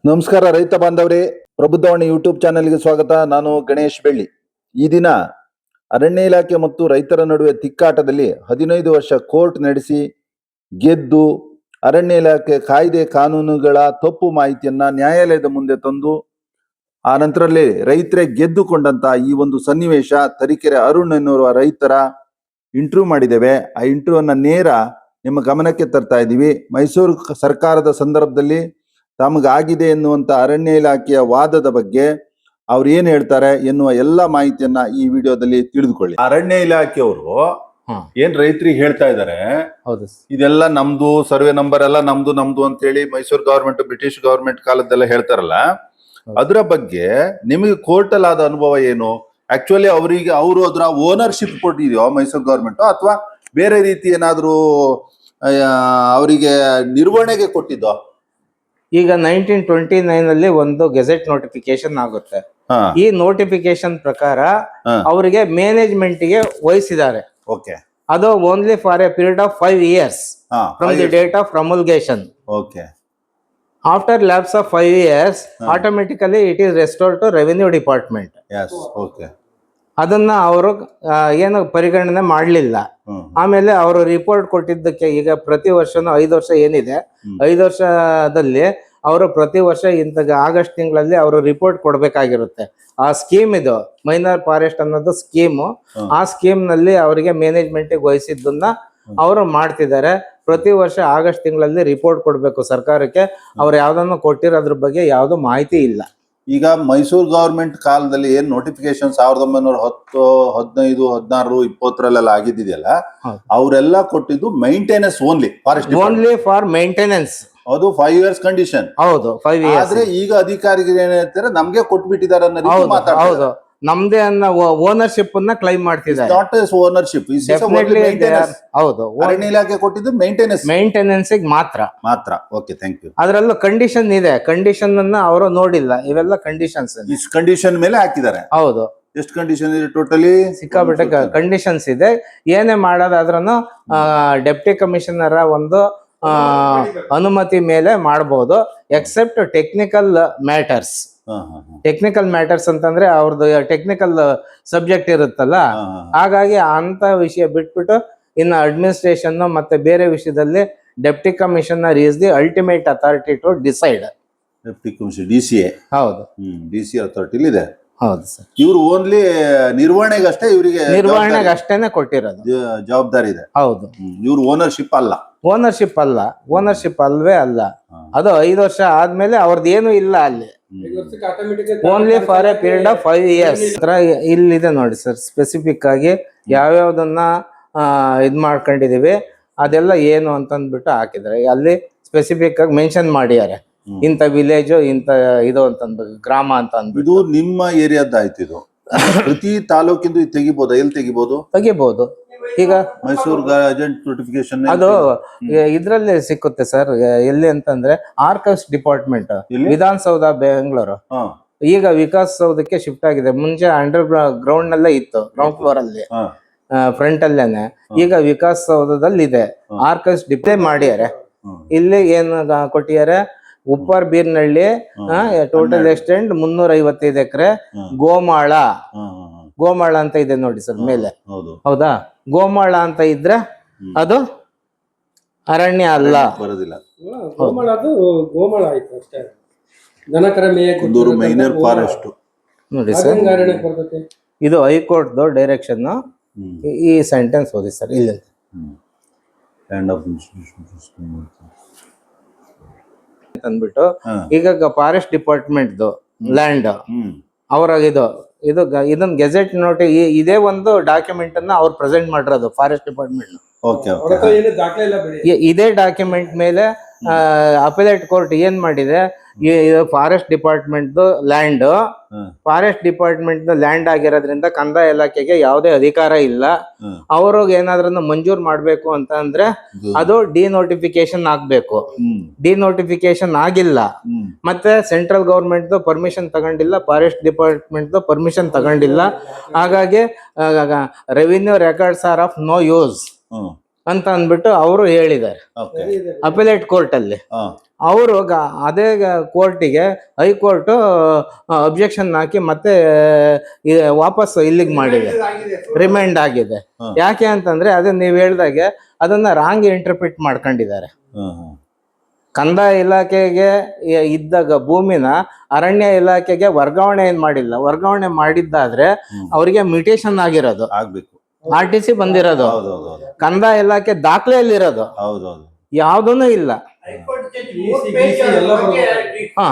ನಮಸ್ಕಾರ ರೈತ ಬಾಂಧವರೇ, ಪ್ರಬುದ್ಧವಾಣಿ ಯೂಟ್ಯೂಬ್ ಚಾನೆಲ್ಗೆ ಸ್ವಾಗತ. ನಾನು ಗಣೇಶ್ ಬೆಳ್ಳಿ. ಈ ದಿನ ಅರಣ್ಯ ಇಲಾಖೆ ಮತ್ತು ರೈತರ ನಡುವೆ ತಿಕ್ಕಾಟದಲ್ಲಿ 15 ವರ್ಷ ಕೋರ್ಟ್ ನಡೆಸಿ ಗೆದ್ದು ಅರಣ್ಯ ಇಲಾಖೆ ಕಾಯ್ದೆ ಕಾನೂನುಗಳ ತಪ್ಪು ಮಾಹಿತಿಯನ್ನ ನ್ಯಾಯಾಲಯದ ಮುಂದೆ ತಂದು ಆ ನಂತರದಲ್ಲಿ ರೈತರೇ ಗೆದ್ದುಕೊಂಡಂತ ಈ ಒಂದು ಸನ್ನಿವೇಶ ತರೀಕೆರೆ ಅರುಣ್ ಎನ್ನುವ ರೈತರ ಇಂಟರ್ವ್ಯೂ ಮಾಡಿದ್ದೇವೆ. ಆ ಇಂಟರ್ವ್ಯೂನ ನೇರ ನಿಮ್ಮ ಗಮನಕ್ಕೆ ತರ್ತಾ ಇದ್ದೀವಿ. ಮೈಸೂರು ಸರ್ಕಾರದ ಸಂದರ್ಭದಲ್ಲಿ ತಮಗಾಗಿದೆ ಎನ್ನುವಂತ ಅರಣ್ಯ ಇಲಾಖೆಯ ವಾದದ ಬಗ್ಗೆ ಅವ್ರು ಏನ್ ಹೇಳ್ತಾರೆ ಎನ್ನುವ ಎಲ್ಲ ಮಾಹಿತಿಯನ್ನ ಈ ವಿಡಿಯೋದಲ್ಲಿ ತಿಳಿದುಕೊಳ್ಳಿ. ಅರಣ್ಯ ಇಲಾಖೆಯವರು ಏನ್ ರೈತರಿಗೆ ಹೇಳ್ತಾ ಇದ್ದಾರೆ, ಇದೆಲ್ಲ ನಮ್ದು, ಸರ್ವೆ ನಂಬರ್ ಎಲ್ಲ ನಮ್ದು ಅಂತ ಹೇಳಿ ಮೈಸೂರು ಗವರ್ಮೆಂಟ್, ಬ್ರಿಟಿಷ್ ಗವರ್ಮೆಂಟ್ ಕಾಲದೆಲ್ಲ ಹೇಳ್ತಾರಲ್ಲ, ಅದರ ಬಗ್ಗೆ ನಿಮಗೆ ಕೋರ್ಟ್ ಅಲ್ಲಿ ಆದ ಅನುಭವ ಏನು? ಆಕ್ಚುಲಿ ಅವರು ಅದರ ಓನರ್ಶಿಪ್ ಕೊಟ್ಟಿದ್ಯೋ ಮೈಸೂರು ಗವರ್ಮೆಂಟ್, ಅಥವಾ ಬೇರೆ ರೀತಿ ಏನಾದ್ರು ಅವರಿಗೆ ನಿರ್ವಹಣೆಗೆ ಕೊಟ್ಟಿದ್ದೋ? ಈಗ 1929 ಅಲ್ಲಿ ಒಂದು ಗೆಜೆಟ್ ನೋಟಿಫಿಕೇಶನ್ ಆಗುತ್ತೆ. ಈ ನೋಟಿಫಿಕೇಶನ್ ಪ್ರಕಾರ ಅವರಿಗೆ ಮ್ಯಾನೇಜ್ಮೆಂಟ್ ಗೆ ವಹಿಸಿದ್ದಾರೆ. ಅದು only for a period of 5 years from the date of promulgation. After lapse of 5 years automatically it is restored to revenue department. ಅದನ್ನ ಅವರು ಏನು ಪರಿಗಣನೆ ಮಾಡಲಿಲ್ಲ. ಆಮೇಲೆ ಅವರು ರಿಪೋರ್ಟ್ ಕೊಟ್ಟಿದ್ದಕ್ಕೆ ಈಗ ಪ್ರತಿ ವರ್ಷನೂ 5 ವರ್ಷ ಏನಿದೆ, 5 ವರ್ಷದಲ್ಲಿ ಅವರು ಪ್ರತಿ ವರ್ಷ ಆಗಸ್ಟ್ ತಿಂಗಳಲ್ಲಿ ಅವರು ರಿಪೋರ್ಟ್ ಕೊಡ್ಬೇಕಾಗಿರುತ್ತೆ. ಆ ಸ್ಕೀಮ್ ಇದು ಮೈನರ್ ಫಾರೆಸ್ಟ್ ಅನ್ನೋದು ಸ್ಕೀಮು. ಆ ಸ್ಕೀಮ್ ನಲ್ಲಿ ಅವರಿಗೆ ಮ್ಯಾನೇಜ್ಮೆಂಟ್ ವಹಿಸಿದ್ದನ್ನ ಅವರು ಮಾಡ್ತಿದ್ದಾರೆ. ಪ್ರತಿ ವರ್ಷ ಆಗಸ್ಟ್ ತಿಂಗಳಲ್ಲಿ ರಿಪೋರ್ಟ್ ಕೊಡ್ಬೇಕು ಸರ್ಕಾರಕ್ಕೆ. ಅವ್ರು ಯಾವ್ದನ್ನು ಕೊಟ್ಟಿರೋದ್ರ ಬಗ್ಗೆ ಯಾವ್ದು ಮಾಹಿತಿ ಇಲ್ಲ. ಈಗ ಮೈಸೂರು ಗವರ್ಮೆಂಟ್ ಕಾಲದಲ್ಲಿ ಏನ್ ನೋಟಿಫಿಕೇಶನ್ 1910, 15, 16, 20 ಆಗಿದೆಯಲ್ಲ, ಅವರೆಲ್ಲ ಕೊಟ್ಟಿದ್ದು maintenance only, forest only for maintenance. ಅದು 5 years ಕಂಡೀಷನ್. ಹೌದು, 5 years. ಆದ್ರೆ ಈಗ ಅಧಿಕಾರಿಗಳು ಏನ್ ಹೇಳ್ತಾರೆ, ನಮ್ಗೆ ಕೊಟ್ಬಿಟ್ಟಿದ್ದಾರೆ ಅನ್ನೋ ರೀತಿ ಮಾತಾಡ್ತಾರೆ. ಹೌದು, ನಮ್ದೇ ಅನ್ನೋ ಓನರ್ಶಿಪ್ ಅನ್ನ ಕ್ಲೈಮ್ ಮಾಡ್ತಿದ್ದಾರೆ. ನಾಟ್ ಓನರ್ಶಿಪ್, ಹೌದು. ಅರಣ್ಯ ಇಲಾಖೆ ಕೊಟ್ಟಿದ್ದು ಮೇಂಟೆನೆನ್ಸ್ ಮಾತ್ರ. Okay, thank you. ಅದರಲ್ಲೂ ಕಂಡೀಷನ್ ಇದೆ. ಕಂಡೀಷನ್ ಅನ್ನ ಅವರು ನೋಡಿಲ್ಲ. ಇವೆಲ್ಲ ಕಂಡೀಷನ್ಸ್ ಕಂಡೀಷನ್ ಮೇಲೆ ಹಾಕಿದ್ದಾರೆ. ಹೌದು. ಎಷ್ಟು ಕಂಡೀಷನ್ ಇದೆ ಟೋಟಲಿ? ಸಿಕ್ಕಾಪಟ್ಟೆ ಕಂಡೀಷನ್ಸ್ ಇದೆ. ಏನೇ ಮಾಡೋದಾದ್ರೂ ಡೆಪ್ಟಿ ಕಮಿಷನರ್ ಒಂದು ಅನುಮತಿ ಮೇಲೆ ಮಾಡಬಹುದು, except technical matters. Technical matters ಅಂತಂದ್ರೆ ಅವ್ರದ್ದು ಟೆಕ್ನಿಕಲ್ ಸಬ್ಜೆಕ್ಟ್ ಇರುತ್ತಲ್ಲ, ಹಾಗಾಗಿ ಅಂತ ವಿಷಯ ಬಿಟ್ಬಿಟ್ಟು ಇನ್ನು ಅಡ್ಮಿನಿಸ್ಟ್ರೇಷನ್ ಮತ್ತೆ ಬೇರೆ ವಿಷಯದಲ್ಲಿ deputy commissioner is the ultimate authority to decide. Deputy commissioner DCA. ಹೌದು, DCA ಅಥಾರಿಟಿ ಇದೆ. ಹೌದು ಸರ್. ಇವರು ಓನ್ಲಿ ನಿರ್ವಹಣೆಗಷ್ಟೇ, ಇವರಿಗೆ ನಿರ್ವಹಣೆಗಷ್ಟೇನೆ ಕೊಟ್ಟಿರೋದು, ಜವಾಬ್ದಾರಿ ಇದೆ. ಹೌದು. ಇವ್ರು ಓನರ್ಶಿಪ್ ಅಲ್ಲ. ಓನರ್ಶಿಪ್ ಅಲ್ವೇ ಅಲ್ಲ. ಅದು 5 ವರ್ಷ ಆದ್ಮೇಲೆ ಅವ್ರದ್ದು ಏನು ಇಲ್ಲ ಅಲ್ಲಿ. Only for a period of 5 years. ಇಲ್ಲಿದೆ ನೋಡಿ ಸರ್, ಸ್ಪೆಸಿಫಿಕ್ ಆಗಿ ಯಾವ್ಯಾವ್ದನ್ನ ಇದ್ ಮಾಡ್ಕೊಂಡಿದೀವಿ ಅದೆಲ್ಲ ಏನು ಅಂತಂದ್ಬಿಟ್ಟು ಹಾಕಿದ್ರೆ ಅಲ್ಲಿ ಸ್ಪೆಸಿಫಿಕ್ ಆಗಿ ಮೆನ್ಷನ್ ಮಾಡಿದ್ದಾರೆ. ಇಂಥ ವಿಲೇಜ್, ಇಂಥ ಇದು ಅಂತಂದ್ಬಿಟ್ಟು ಗ್ರಾಮ ಅಂತ ಅಂದ್ಬಿಟ್ಟು. ಇದು ನಿಮ್ಮ ಏರಿಯಾದಾಯ್ತು. ಇದು ಪ್ರತಿ ತಾಲೂಕಿಂದು ತೆಗಿಬಹುದು. ಎಲ್ಲಿ ತೆಗಿಬಹುದು? ಈಗ ಮೈಸೂರು ಗೆಜೆಟ್ ನೋಟಿಫಿಕೇಶನ್ ಅದು ಇದ್ರಲ್ಲಿ ಸಿಕ್ಕುತ್ತೆ ಸರ್. ಎಲ್ಲಿ ಅಂತಂದ್ರೆ ಆರ್ಕೈವ್ಸ್ ಡಿಪಾರ್ಟ್ಮೆಂಟ್, ವಿಧಾನಸೌಧ ಬೆಂಗಳೂರು. ಈಗ ವಿಕಾಸ್ ಸೌಧಕ್ಕೆ ಶಿಫ್ಟ್ ಆಗಿದೆ. ಮುಂಚೆ ಅಂಡರ್ ಗ್ರೌಂಡ್ ನಲ್ಲೇ ಇತ್ತು, ಗ್ರೌಂಡ್ ಫ್ಲೋರ್ ಅಲ್ಲಿ, ಫ್ರಂಟ್ ಅಲ್ಲೇನೆ. ಈಗ ವಿಕಾಸ್ ಸೌಧದಲ್ಲಿ ಇದೆ. ಆರ್ಕೈವ್ಸ್ ಡಿಪ್ಲೇ ಮಾಡಿದ್ದಾರೆ. ಇಲ್ಲಿ ಏನು ಕೊಟ್ಟಿದ್ದಾರೆ, ಉಪ್ಪರ್ ಬೀರ್ನಳ್ಳಿ, ಟೋಟಲ್ ಎಕ್ಸ್ಟೆಂಟ್ 355 ಎಕರೆ. ಗೋಮಾಳ ಅಂತ ಇದೆ ನೋಡಿ ಸರ್ ಮೇಲೆ. ಹೌದಾ? ಗೋಮಾಳ ಅಂತ ಇದ್ರೆ ಅದು ಅರಣ್ಯ ಅಲ್ಲ, ಬರೋದಿಲ್ಲ. ಗೋಮಾಳ ಆಯ್ತು ಅಷ್ಟೇ. ದನಕರ ಮೈನರ್ ಫಾರೆಸ್ಟ್ ನೋಡಿ ಸರ್. ಇದು ಹೈಕೋರ್ಟ್ ಡೈರೆಕ್ಷನ್. ಈ ಸೆಂಟೆನ್ಸ್ ಓದಿ ಸರ್ ಇಲ್ಲಿ. ಅಂದ್ಬಿಟ್ಟು ಈಗ ಫಾರೆಸ್ಟ್ ಡಿಪಾರ್ಟ್ಮೆಂಟ್ ಲ್ಯಾಂಡ್ ಅವ್ರಾಗ ಇದನ್ನ ಗೆಜೆಟ್ ನೋಟಿ ಇದೇ ಒಂದು ಡಾಕ್ಯುಮೆಂಟ್ ಅನ್ನ ಅವ್ರು ಪ್ರೆಸೆಂಟ್ ಮಾಡಿರೋದು ಫಾರೆಸ್ಟ್ ಡಿಪಾರ್ಟ್ಮೆಂಟ್. ಇದೇ ಡಾಕ್ಯುಮೆಂಟ್ ಮೇಲೆ ಅಪೆಲೇಟ್ ಕೋರ್ಟ್ ಏನ್ ಮಾಡಿದೆ, forest department land, forest department land ಆಗಿರೋದ್ರಿಂದ ಕಂದಾಯ ಇಲಾಖೆಗೆ ಯಾವುದೇ ಅಧಿಕಾರ ಇಲ್ಲ. ಅವ್ರಿಗೆ ಏನಾದ್ರೂ ಮಂಜೂರ್ ಮಾಡ್ಬೇಕು ಅಂತ ಅಂದ್ರೆ ಅದು ಡಿನೋಟಿಫಿಕೇಶನ್ ಆಗ್ಬೇಕು. ಡಿನೋಟಿಫಿಕೇಶನ್ ಆಗಿಲ್ಲ. ಮತ್ತೆ ಸೆಂಟ್ರಲ್ ಗವರ್ಮೆಂಟ್ ಪರ್ಮಿಷನ್ ತಗೊಂಡಿಲ್ಲ, ಫಾರೆಸ್ಟ್ ಡಿಪಾರ್ಟ್ಮೆಂಟ್ ಪರ್ಮಿಷನ್ ತಗೊಂಡಿಲ್ಲ. ಹಾಗಾಗಿ revenue records are of no use. ಅಂತ ಅಂದ್ಬಿಟ್ಟು ಅವರು ಹೇಳಿದ್ದಾರೆ ಓಕೆ ಅಪಿಲೇಟ್ ಕೋರ್ಟ್ ಅಲ್ಲಿ. ಹಾ ಅವರು ಅದೇ ಕೋರ್ಟಿಗೆ ಹೈಕೋರ್ಟ್ ಅಬ್ಜೆಕ್ಷನ್ ಹಾಕಿ ಮತ್ತೆ ವಾಪಸ್ ಇಲ್ಲಿಗೆ ಮಾಡಿದೆ, ರಿಮೈಂಡ್ ಆಗಿದೆ. ಯಾಕೆ ಅಂತಂದ್ರೆ ಅದೇ ನೀವ್ ಹೇಳ್ದಾಗೆ ಅದನ್ನ ರಾಂಗ್ ಇಂಟರ್ಪ್ರಿಟ್ ಮಾಡ್ಕೊಂಡಿದ್ದಾರೆ. ಕಂದಾಯ ಇಲಾಖೆಗೆ ಇದ್ದಾಗ ಭೂಮಿನ ಅರಣ್ಯ ಇಲಾಖೆಗೆ ವರ್ಗಾವಣೆ ಏನ್ ಮಾಡಿಲ್ಲ. ವರ್ಗಾವಣೆ ಮಾಡಿದ್ದಾದ್ರೆ ಅವರಿಗೆ ಮ್ಯೂಟೇಶನ್ ಆಗಿರೋದು, ಆಗ್ಬೇಕು. RTC ಬಂದಿರೋದು, ಹೌದೌದು ಕಂದಾಯ ಇಲಾಖೆ ದಾಖಲೆಯಲ್ಲಿರೋದು ಹೌದೌದು. ಯಾವುದೂ ಇಲ್ಲ. ಹಾ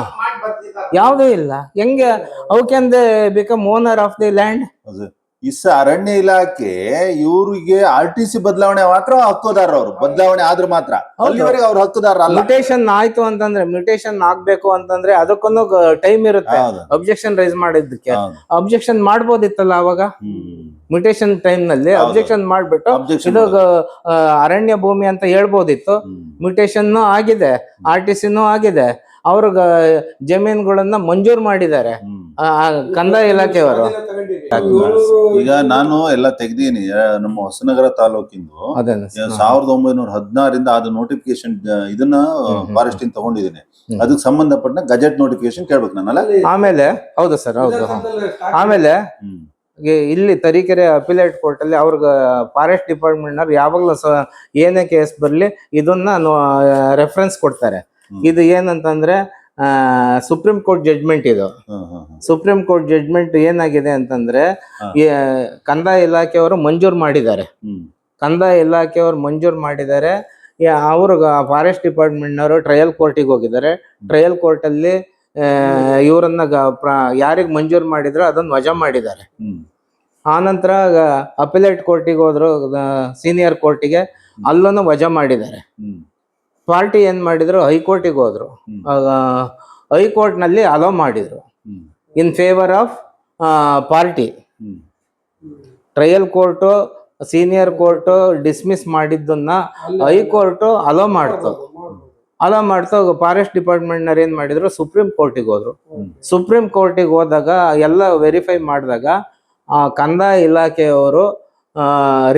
ಯಾವುದೂ ಇಲ್ಲ. ಹೆಂಗೆ how can they become owner of the land? Is ಅರಣ್ಯ ಇಲಾಖೆ ಇವರಿಗೆ RTC ಬದಲಾವಣೆ ಮಾತ್ರ ಹಕ್ಕುದಾರ. ಅವರು ಬದಲಾವಣೆ ಆದ್ರೆ ಮಾತ್ರ, ಅಲ್ಲಿವರೆಗೆ ಅವ್ರ ಹಕ್ಕುದಾರ ಅಲ್ಲ. ಮ್ಯೂಟೇಶನ್ ಆಯ್ತು ಅಂತಂದ್ರೆ, ಮ್ಯೂಟೇಶನ್ ಆಗ್ಬೇಕು ಅಂತಂದ್ರೆ ಅದಕ್ಕೊಂದು ಟೈಮ್ ಇರುತ್ತೆ. ಅಬ್ಜೆಕ್ಷನ್ ರೈಸ್ ಮಾಡಿದ್ದಕ್ಕೆ ಅಬ್ಜೆಕ್ಷನ್ ಮಾಡ್ಬೋದಿತ್ತಲ್ಲ ಅವಾಗ. ಮ್ಯೂಟೇಶನ್ ಟೈಮ್ ನಲ್ಲಿ ಅಬ್ಜೆಕ್ಷನ್ ಮಾಡ್ಬಿಟ್ಟು ಇದು ಅರಣ್ಯ ಭೂಮಿ ಅಂತ ಹೇಳ್ಬೋದಿತ್ತು. ಮ್ಯೂಟೇಶನ್ ಆಗಿದೆ, RTC ಆಗಿದೆ, ಅವ್ರಿಗೆ ಜಮೀನುಗಳನ್ನ ಮಂಜೂರು ಮಾಡಿದ್ದಾರೆ ಕಂದಾಯ ಇಲಾಖೆಯವರು. ಈಗ ನಾನು ಎಲ್ಲ ತೆಗ್ದೀನಿ. ನಮ್ಮ ಹೊಸನಗರ ತಾಲೂಕಿಂದು 1916 ಅದು ನೋಟಿಫಿಕೇಶನ್ ಇದನ್ನ ಫಾರೆಸ್ಟ್ ಇಂದ ತಗೊಂಡಿದ್ದೀನಿ. ಅದಕ್ಕೆ ಸಂಬಂಧಪಟ್ಟ ಗಜೆಟ್ ನೋಟಿಫಿಕೇಶನ್ ಕೇಳ್ಬೇಕು ನಾನಲ್ಲ. ಆಮೇಲೆ ಹೌದು ಸರ್, ಹೌದು. ಆಮೇಲೆ ಇಲ್ಲಿ ತರೀಕೆರೆ ಅಪಿಲೇಟ್ ಕೋರ್ಟ್ ಅಲ್ಲಿ ಅವ್ರಿಗೆ ಫಾರೆಸ್ಟ್ ಡಿಪಾರ್ಟ್ಮೆಂಟ್ ನವ್ರು ಯಾವಾಗ್ಲೂ ಏನೇ ಕೇಸ್ ಬರ್ಲಿ ಇದನ್ನ ರೆಫರೆನ್ಸ್ ಕೊಡ್ತಾರೆ. ಇದು ಏನಂತಂದ್ರೆ ಸುಪ್ರೀಂ ಕೋರ್ಟ್ ಜಡ್ಜ್ಮೆಂಟ್. ಇದು ಸುಪ್ರೀಂ ಕೋರ್ಟ್ ಜಡ್ಜ್ಮೆಂಟ್ ಏನಾಗಿದೆ ಅಂತಂದ್ರೆ ಕಂದಾಯ ಇಲಾಖೆಯವರು ಮಂಜೂರು ಮಾಡಿದ್ದಾರೆ. ಕಂದಾಯ ಇಲಾಖೆಯವರು ಮಂಜೂರು ಮಾಡಿದ್ದಾರೆ. ಅವ್ರಿಗೆ ಫಾರೆಸ್ಟ್ ಡಿಪಾರ್ಟ್ಮೆಂಟ್ನವರು ಟ್ರಯಲ್ ಕೋರ್ಟಿಗೆ ಹೋಗಿದ್ದಾರೆ. ಟ್ರಯಲ್ ಕೋರ್ಟ್ ಅಲ್ಲಿ ಇವರನ್ನ ಯಾರಿಗೆ ಮಂಜೂರು ಮಾಡಿದ್ರು ಅದನ್ನ ವಜಾ ಮಾಡಿದ್ದಾರೆ. ಆನಂತರ ಅಪಿಲೇಟ್ ಕೋರ್ಟಿಗೆ ಹೋದ್ರು, ಸೀನಿಯರ್ ಕೋರ್ಟಿಗೆ, ಅಲ್ಲೂ ವಜಾ ಮಾಡಿದ್ದಾರೆ. ಪಾರ್ಟಿ ಏನ್ ಮಾಡಿದ್ರು, ಹೈಕೋರ್ಟಿಗೆ ಹೋದ್ರು. ಹೈಕೋರ್ಟ್ ನಲ್ಲಿ ಅಲೋ ಮಾಡಿದ್ರು in favour of party. Trial court senior court dismiss ಮಾಡಿದ್ದನ್ನ ಹೈಕೋರ್ಟ್ ಅಲೋ ಮಾಡ್ತು. ಫಾರೆಸ್ಟ್ ಡಿಪಾರ್ಟ್ಮೆಂಟ್ ನವ್ರು ಏನ್ ಮಾಡಿದ್ರು, ಸುಪ್ರೀಂ ಕೋರ್ಟಿಗೆ ಹೋದ್ರು. ಸುಪ್ರೀಂ ಕೋರ್ಟಿಗೆ ಹೋದಾಗ ಎಲ್ಲ ವೆರಿಫೈ ಮಾಡಿದಾಗ ಕಂದಾಯ ಇಲಾಖೆಯವರು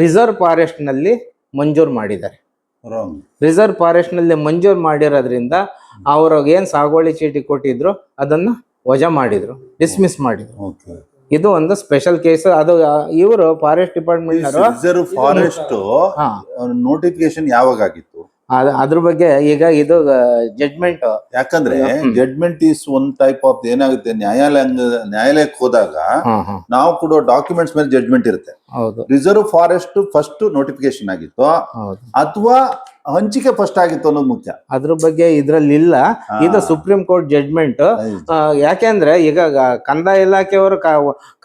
ರಿಸರ್ವ್ ಫಾರೆಸ್ಟ್ ನಲ್ಲಿ ಮಂಜೂರು ಮಾಡಿದ್ದಾರೆ. ರಿಸರ್ವ್ ಫಾರೆಸ್ಟ್ ನಲ್ಲಿ ಮಂಜೂರು ಮಾಡಿರೋದ್ರಿಂದ ಅವ್ರಿಗೆ ಏನ್ ಸಾಗುವಳಿ ಚೀಟಿ ಕೊಟ್ಟಿದ್ರು ಅದನ್ನ ವಜಾ ಮಾಡಿದ್ರು, ಡಿಸ್ಮಿಸ್ ಮಾಡಿದ್ರು. ಇದು ಒಂದು ಸ್ಪೆಷಲ್ ಕೇಸ್. ಅದು ಇವರು forest department reserve forest notification ಯಾವಾಗ ಆಗಿತ್ತು? ಅದ್ರ ಬಗ್ಗೆ ಈಗ ಇದು ಜಡ್ಜ್ಮೆಂಟ್. ಯಾಕಂದ್ರೆ judgment is one type of ಏನಾಗುತ್ತೆ, ನ್ಯಾಯಾಲಯಕ್ಕೆ ಹೋದಾಗ ನಾವು ಕೊಡೋ ಡಾಕ್ಯುಮೆಂಟ್ಸ್ ಮೇಲೆ ಜಡ್ಜ್ಮೆಂಟ್ ಇರುತ್ತೆ. ರಿಸರ್ವ್ ಫಾರೆಸ್ಟ್ ಫಸ್ಟ್ ನೋಟಿಫಿಕೇಶನ್ ಆಗಿತ್ತು ಅಥವಾ ಹಂಚಿಕೆ ಫಸ್ಟ್ ಆಗಿತ್ತು ಅನ್ನೋದು ಮುಖ್ಯ. ಅದ್ರ ಬಗ್ಗೆ ಇದ್ರಲ್ಲಿ ಇಲ್ಲ. ಇದು ಸುಪ್ರೀಂ ಕೋರ್ಟ್ ಜಡ್ಜ್ಮೆಂಟ್. ಯಾಕೆಂದ್ರೆ ಈಗ ಕಂದಾಯ ಇಲಾಖೆಯವರು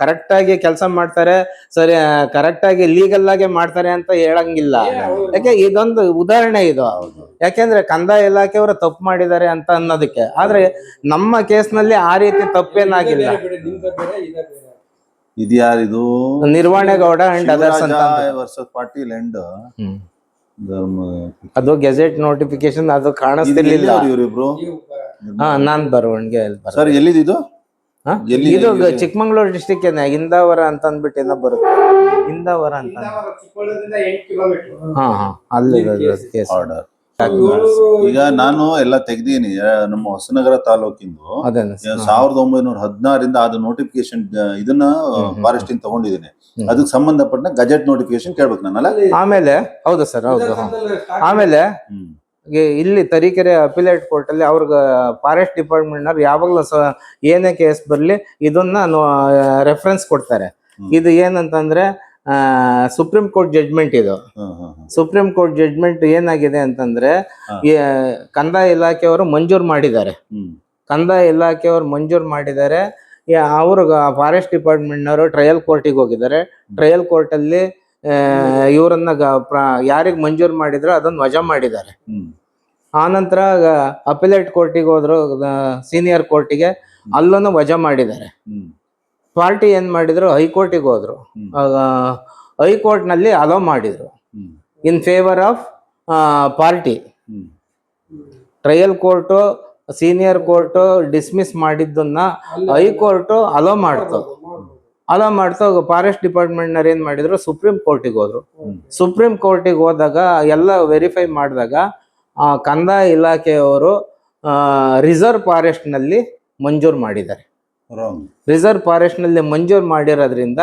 ಕರೆಕ್ಟ್ ಆಗಿ ಕೆಲಸ ಮಾಡ್ತಾರೆ, ಸರಿ ಕರೆಕ್ಟ್ ಆಗಿ ಲೀಗಲ್ ಆಗಿ ಮಾಡ್ತಾರೆ ಅಂತ ಹೇಳಂಗಿಲ್ಲ. ಯಾಕೆ ಇದೊಂದು ಉದಾಹರಣೆ ಇದು. ಯಾಕೆಂದ್ರೆ ಕಂದಾಯ ಇಲಾಖೆಯವರು ತಪ್ಪು ಮಾಡಿದ್ದಾರೆ ಅಂತ ಅನ್ನೋದಕ್ಕೆ. ಆದ್ರೆ ನಮ್ಮ ಕೇಸ್ ನಲ್ಲಿ ಆ ರೀತಿ ತಪ್ಪೇನಾಗಿಲ್ಲ. ಇದ್ಯಾರಿದು? ನಿರ್ವಾಣೇಗೌಡ ಅಂಡ್ ಅದರ್ಸ್ ಅಂತ ಪಾಟೀಲ್ ಅಂಡ್ ಅದು ಗೆಜೆಟ್ ನೋಟಿಫಿಕೇಶನ್ ಅದು ಕಾಣಿಸ್ತಿರ್ಲಿಲ್ಲ. ನಾನ್ ಬರವಣಿಗೆ ಸರ್ ಎಲ್ಲಿದ್ದು? ಇದು ಚಿಕ್ಕಮಂಗ್ಳೂರು ಡಿಸ್ಟಿಕ್ ಇಂದಾವರ ಅಂತ ಅಂದ್ಬಿಟ್ಟು ಏನೋ ಬರುತ್ತೆ. ಇಂದಾವರ ಅಂತ ಅಲ್ಲಿ ಈಗ ನಾನು ಎಲ್ಲ ತೆಗ್ದೀನಿ. ನಮ್ಮ ಹೊಸನಗರ ತಾಲೂಕಿಂದು 1916 ಅದು ನೋಟಿಫಿಕೇಶನ್ ಇದನ್ನ ಫಾರೆಸ್ಟ್ ಇಂದ ತಗೊಂಡಿದ್ದೀನಿ. ಅದಕ್ಕೆ ಸಂಬಂಧಪಟ್ಟ ಗಜೆಟ್ ನೋಟಿಫಿಕೇಶನ್ ಕೇಳ್ಬೇಕು ನಾನಲ್ಲ. ಆಮೇಲೆ ಹೌದು ಸರ್, ಹೌದು. ಆಮೇಲೆ ಇಲ್ಲಿ ತರೀಕೆರೆ ಅಪಿಲೇಟ್ ಕೋರ್ಟ್ ಅಲ್ಲಿ ಅವ್ರಿಗೆ ಫಾರೆಸ್ಟ್ ಡಿಪಾರ್ಟ್ಮೆಂಟ್ ನವ್ರು ಯಾವಾಗ್ಲೂ ಏನೇ ಕೇಸ್ ಬರ್ಲಿ ಇದನ್ನ ರೆಫರೆನ್ಸ್ ಕೊಡ್ತಾರೆ. ಇದು ಏನಂತಂದ್ರೆ ಸುಪ್ರೀಂ ಕೋರ್ಟ್ ಜಡ್ಜ್ಮೆಂಟ್. ಇದು ಸುಪ್ರೀಂ ಕೋರ್ಟ್ ಜಡ್ಜ್ಮೆಂಟ್ ಏನಾಗಿದೆ ಅಂತಂದ್ರೆ ಕಂದಾಯ ಇಲಾಖೆಯವರು ಮಂಜೂರು ಮಾಡಿದ್ದಾರೆ. ಕಂದಾಯ ಇಲಾಖೆಯವರು ಮಂಜೂರು ಮಾಡಿದ್ದಾರೆ. ಅವ್ರಿಗೆ ಫಾರೆಸ್ಟ್ ಡಿಪಾರ್ಟ್ಮೆಂಟ್ನವರು ಟ್ರಯಲ್ ಕೋರ್ಟಿಗೆ ಹೋಗಿದ್ದಾರೆ. ಟ್ರಯಲ್ ಕೋರ್ಟ್ ಅಲ್ಲಿ ಇವರನ್ನ ಯಾರಿಗೆ ಮಂಜೂರು ಮಾಡಿದ್ರು ಅದನ್ನ ವಜಾ ಮಾಡಿದ್ದಾರೆ. ಆನಂತರ ಅಪಿಲೇಟ್ ಕೋರ್ಟಿಗೆ ಹೋದ್ರು, ಸೀನಿಯರ್ ಕೋರ್ಟಿಗೆ, ಅಲ್ಲೂ ವಜಾ ಮಾಡಿದ್ದಾರೆ. ಪಾರ್ಟಿ ಏನ್ ಮಾಡಿದ್ರು, ಹೈಕೋರ್ಟಿಗೆ ಹೋದ್ರು. ಹೈಕೋರ್ಟ್ ನಲ್ಲಿ ಅಲೋ ಮಾಡಿದ್ರು in favour of party. Trial court senior court dismiss ಮಾಡಿದ್ದನ್ನ ಹೈಕೋರ್ಟ್ ಅಲೋ ಮಾಡ್ತು. ಅಲೋ ಮಾಡ್ತಾ ಫಾರೆಸ್ಟ್ ಡಿಪಾರ್ಟ್ಮೆಂಟ್ನವ್ರು ಏನ್ ಮಾಡಿದ್ರು, ಸುಪ್ರೀಂ ಕೋರ್ಟಿಗೆ ಹೋದ್ರು. ಸುಪ್ರೀಂ ಕೋರ್ಟಿಗೆ ಹೋದಾಗ ಎಲ್ಲ ವೆರಿಫೈ ಮಾಡಿದಾಗ ಕಂದಾಯ ಇಲಾಖೆಯವರು ರಿಸರ್ವ್ ಫಾರೆಸ್ಟ್ ನಲ್ಲಿ ಮಂಜೂರು ಮಾಡಿದ್ದಾರೆ. ರಿಸರ್ವ್ ಫಾರೆಸ್ಟ್ ನಲ್ಲಿ ಮಂಜೂರು ಮಾಡಿರೋದ್ರಿಂದ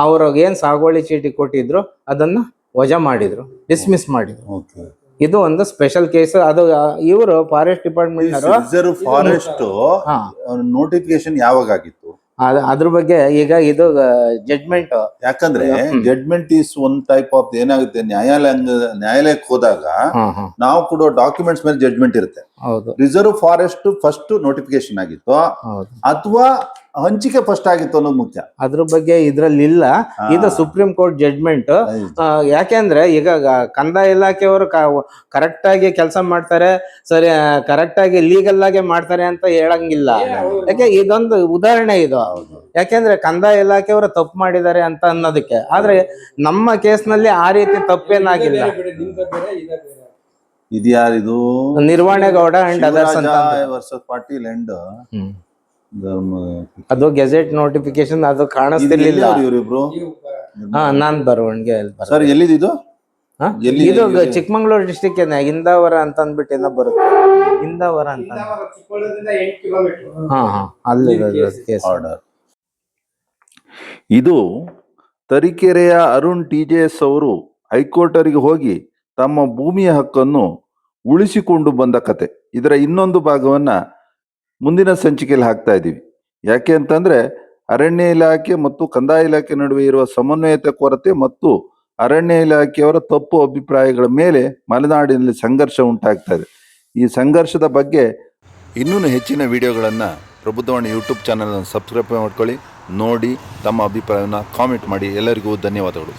ಅವ್ರಿಗೆ ಏನ್ ಸಾಗುವಳಿ ಚೀಟಿ ಕೊಟ್ಟಿದ್ರು ಅದನ್ನ ವಜಾ ಮಾಡಿದ್ರು, ಡಿಸ್ಮಿಸ್ ಮಾಡಿದ್ರು. ಇದು ಒಂದು ಸ್ಪೆಷಲ್ ಕೇಸ್. ಅದು ಇವರು forest department reserve forest notification ಯಾವಾಗ ಆಗಿತ್ತು? ಅದ್ರ ಬಗ್ಗೆ ಈಗ ಇದು ಜಡ್ಜ್ಮೆಂಟ್. ಯಾಕಂದ್ರೆ judgment is one type of ಏನಾಗುತ್ತೆ, ನ್ಯಾಯಾಲಯಕ್ಕೆ ಹೋದಾಗ ನಾವು ಕೊಡೋ ಡಾಕ್ಯುಮೆಂಟ್ಸ್ ಮೇಲೆ ಜಡ್ಜ್ಮೆಂಟ್ ಇರುತ್ತೆ. ಹೌದು, ರಿಸರ್ವ್ ಫಾರೆಸ್ಟ್ ಫಸ್ಟ್ ನೋಟಿಫಿಕೇಶನ್ ಆಗಿತ್ತು ಅಥವಾ ಹಂಚಿಕೆ ಫಸ್ಟ್ ಆಗಿತ್ತು ಅನ್ನೋದು ಮುಖ್ಯ. ಅದ್ರ ಬಗ್ಗೆ ಇದ್ರಲ್ಲಿ ಇಲ್ಲ. ಇದು ಸುಪ್ರೀಂ ಕೋರ್ಟ್ ಜಡ್ಜ್ಮೆಂಟ್. ಯಾಕೆಂದ್ರೆ ಈಗ ಕಂದಾಯ ಇಲಾಖೆಯವರು ಕರೆಕ್ಟ್ ಆಗಿ ಕೆಲಸ ಮಾಡ್ತಾರೆ, ಸರಿ ಕರೆಕ್ಟ್ ಆಗಿ ಲೀಗಲ್ ಆಗಿ ಮಾಡ್ತಾರೆ ಅಂತ ಹೇಳಂಗಿಲ್ಲ. ಯಾಕೆ ಇದೊಂದು ಉದಾಹರಣೆ ಇದು. ಯಾಕೆಂದ್ರೆ ಕಂದಾಯ ಇಲಾಖೆಯವರು ತಪ್ಪು ಮಾಡಿದ್ದಾರೆ ಅಂತ ಅನ್ನೋದಕ್ಕೆ. ಆದ್ರೆ ನಮ್ಮ ಕೇಸ್ನಲ್ಲಿ ಆ ರೀತಿ ತಪ್ಪೇನಾಗಿಲ್ಲ. ಇದ್ಯಾರಿದು? ನಿರ್ವಾಣೇಗೌಡ ಅಂಡ್ ಅದರ್ಸ್ ಅಂತ ವರ್ಸಸ್ ಪಾಟೀಲ್ ಅಂಡ್ ಅದು ಗೆಜೆಟ್ ನೋಟಿಫಿಕೇಶನ್ ಅದು ಕಾಣಿಸ್ತಿರ್ಲಿಲ್ಲ. ಇವರಿಬ್ರು ನಾನ್ ಬರವಣಿಗೆ ಸರ್ ಎಲ್ಲಿದ್ದು? ಇದು ಚಿಕ್ಕಮಂಗ್ಳೂರು ಡಿಸ್ಟಿಕ್ ಇಂದಾವರ ಅಂತ ಅಂದ್ಬಿಟ್ಟು ಏನೋ ಬರುತ್ತೆ, ಇಂದಾವರ ಅಂತ. ಅಲ್ಲಿ ಆರ್ಡರ್. ಇದು ತರೀಕೆರೆಯ ಅರುಣ್ TJS ಅವರು ಹೈಕೋರ್ಟರಿಗೆ ಹೋಗಿ ತಮ್ಮ ಭೂಮಿಯ ಹಕ್ಕನ್ನು ಉಳಿಸಿಕೊಂಡು ಬಂದ ಕತೆ. ಇದರ ಇನ್ನೊಂದು ಭಾಗವನ್ನ ಮುಂದಿನ ಸಂಚಿಕೆಯಲ್ಲಿ ಹಾಕ್ತಾ ಇದ್ದೀವಿ. ಯಾಕೆ ಅಂತಂದ್ರೆ ಅರಣ್ಯ ಇಲಾಖೆ ಮತ್ತು ಕಂದಾಯ ಇಲಾಖೆ ನಡುವೆ ಇರುವ ಸಮನ್ವಯತೆ ಕೊರತೆ ಮತ್ತು ಅರಣ್ಯ ಇಲಾಖೆಯವರ ತಪ್ಪು ಅಭಿಪ್ರಾಯಗಳ ಮೇಲೆ ಮಲೆನಾಡಿನಲ್ಲಿ ಸಂಘರ್ಷ ಉಂಟಾಗ್ತಾ ಇದೆ. ಈ ಸಂಘರ್ಷದ ಬಗ್ಗೆ ಇನ್ನೂ ಹೆಚ್ಚಿನ ವಿಡಿಯೋಗಳನ್ನು ಪ್ರಬುದ್ಧವಾಣಿ ಯೂಟ್ಯೂಬ್ ಚಾನಲನ್ನು ಸಬ್ಸ್ಕ್ರೈಬ್ ಮಾಡ್ಕೊಳ್ಳಿ, ನೋಡಿ ತಮ್ಮ ಅಭಿಪ್ರಾಯವನ್ನು ಕಾಮೆಂಟ್ ಮಾಡಿ. ಎಲ್ಲರಿಗೂ ಧನ್ಯವಾದಗಳು.